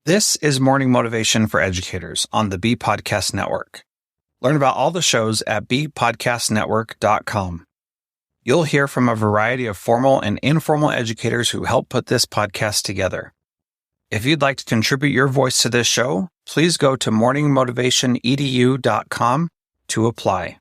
This is Morning Motivation for Educators on the Bee Podcast Network. Learn about all the shows at beepodcastnetwork.com. You'll hear from a variety of formal and informal educators who help put this podcast together. If you'd like to contribute your voice to this show, please go to morningmotivationedu.com to apply.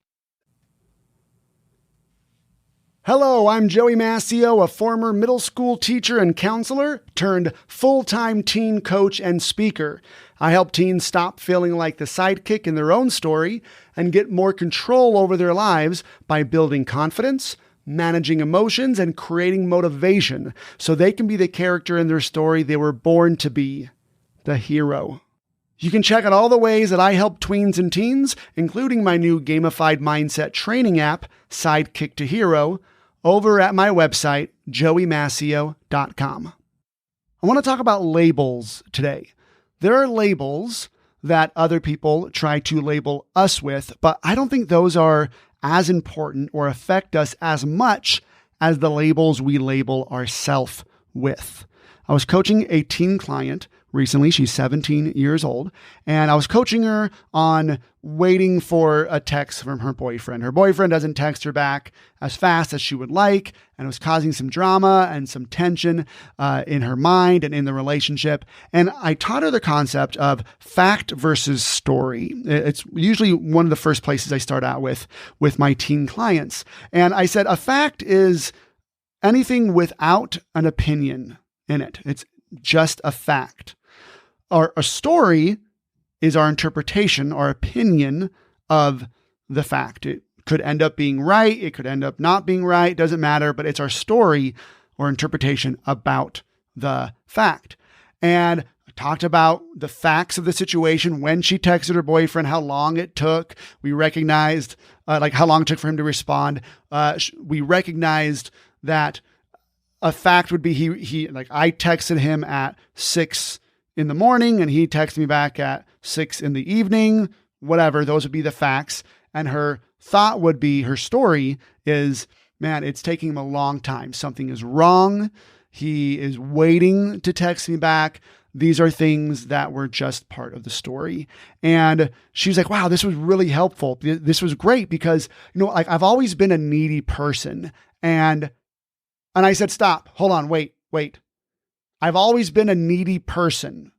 Hello, I'm Joey Mascio, a former middle school teacher and counselor turned full-time teen coach and speaker. I help teens stop feeling like the sidekick in their own story and get more control over their lives by building confidence, managing emotions, and creating motivation so they can be the character in their story they were born to be, the hero. You can check out all the ways that I help tweens and teens, including my new gamified mindset training app, Sidekick to Hero, over at my website, joeymascio.com. I want to talk about labels today. There are labels that other people try to label us with, but I don't think those are as important or affect us as much as the labels we label ourselves with. I was coaching a teen client recently. She's 17 years old, and I was coaching her on waiting for a text from her boyfriend. Her boyfriend doesn't text her back as fast as she would like, and it was causing some drama and some tension in her mind and in the relationship. And I taught her the concept of fact versus story. It's usually one of the first places I start out with my teen clients. And I said, a fact is anything without an opinion in it. It's just a fact. A story is our interpretation, our opinion of the fact. It could end up being right. It could end up not being right. It doesn't matter, but it's our story or interpretation about the fact. And I talked about the facts of the situation when she texted her boyfriend, how long it took. We recognized how long it took for him to respond. We recognized that a fact would be I texted him at 6 in the morning and he texted me back at 6 in the evening, whatever. Those would be the facts. And her thought would be, her story is, man, it's taking him a long time. Something is wrong. He is waiting to text me back. These are things that were just part of the story. And she's like, wow, this was really helpful. This was great because, I've always been a needy person. And I said, stop, hold on, wait. I've always been a needy person.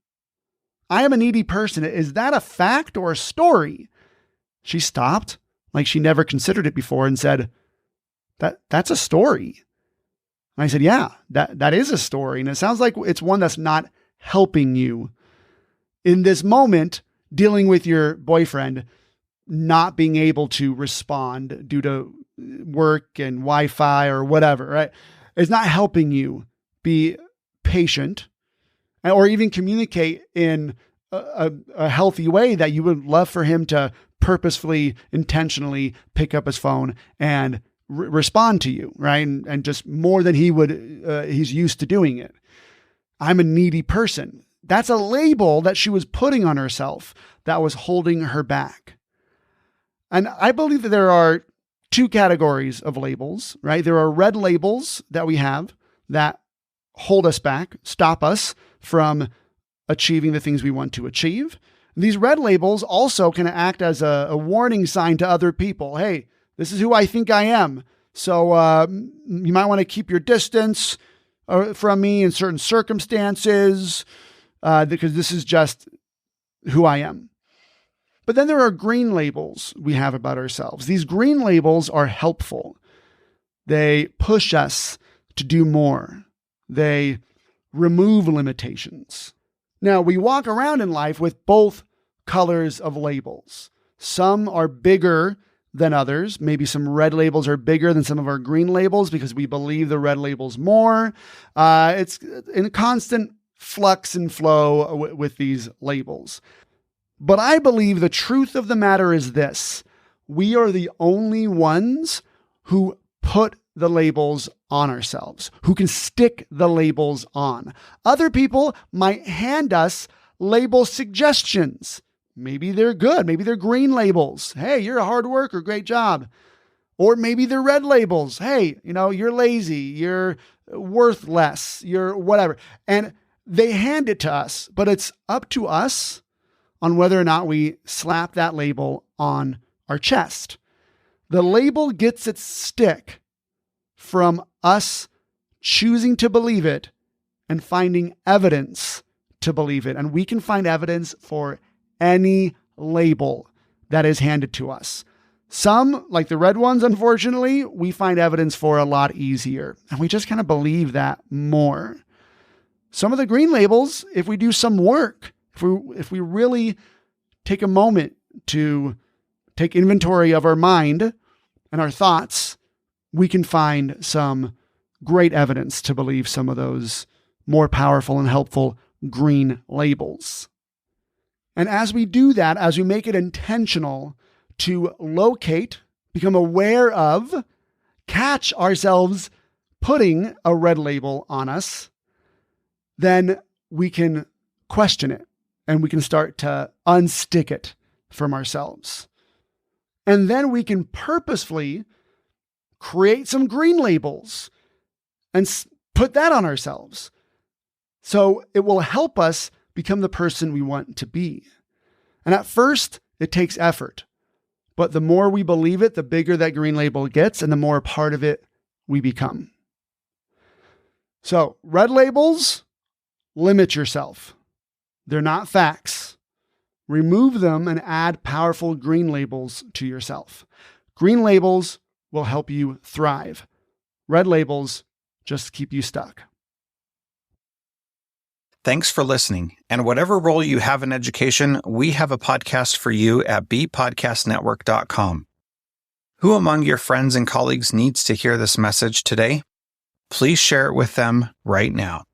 I am a needy person. Is that a fact or a story? She stopped, like she never considered it before, and said, that's a story. And I said, yeah, that is a story. And it sounds like it's one that's not helping you in this moment, dealing with your boyfriend not being able to respond due to work and Wi-Fi or whatever, right? It's not helping you be patient or even communicate in a healthy way that you would love for him to purposefully, intentionally pick up his phone and respond to you, right? And just more than he's used to doing it. I'm a needy person. That's a label that she was putting on herself that was holding her back. And I believe that there are two categories of labels, right? There are red labels that we have that hold us back, stop us from achieving the things we want to achieve. These red labels also can act as a warning sign to other people. Hey, this is who I think I am. So you might want to keep your distance from me in certain circumstances because this is just who I am. But then there are green labels we have about ourselves. These green labels are helpful. They push us to do more. They remove limitations. Now, we walk around in life with both colors of labels. Some are bigger than others. Maybe some red labels are bigger than some of our green labels because we believe the red labels more. It's in a constant flux and flow with these labels. But I believe the truth of the matter is this: we are the only ones who put the labels on ourselves, who can stick the labels on. Other people might hand us label suggestions. Maybe they're good. Maybe they're green labels. Hey, you're a hard worker. Great job. Or maybe they're red labels. Hey, you're lazy. You're worth less. You're whatever. And they hand it to us, but it's up to us on whether or not we slap that label on our chest. The label gets its stick from us choosing to believe it and finding evidence to believe it. And we can find evidence for any label that is handed to us. Some, like the red ones, unfortunately, we find evidence for a lot easier. And we just kind of believe that more. Some of the green labels, if we do some work, if we really take a moment to take inventory of our mind and our thoughts, we can find some great evidence to believe some of those more powerful and helpful green labels. And as we do that, as we make it intentional to locate, become aware of, catch ourselves putting a red label on us, then we can question it and we can start to unstick it from ourselves. And then we can purposefully create some green labels and put that on ourselves. So it will help us become the person we want to be. And at first, it takes effort. But the more we believe it, the bigger that green label gets and the more a part of it we become. So red labels, limit yourself. They're not facts. Remove them and add powerful green labels to yourself. Green labels will help you thrive. Red labels just keep you stuck. Thanks for listening. And whatever role you have in education, we have a podcast for you at bpodcastnetwork.com. Who among your friends and colleagues needs to hear this message today? Please share it with them right now.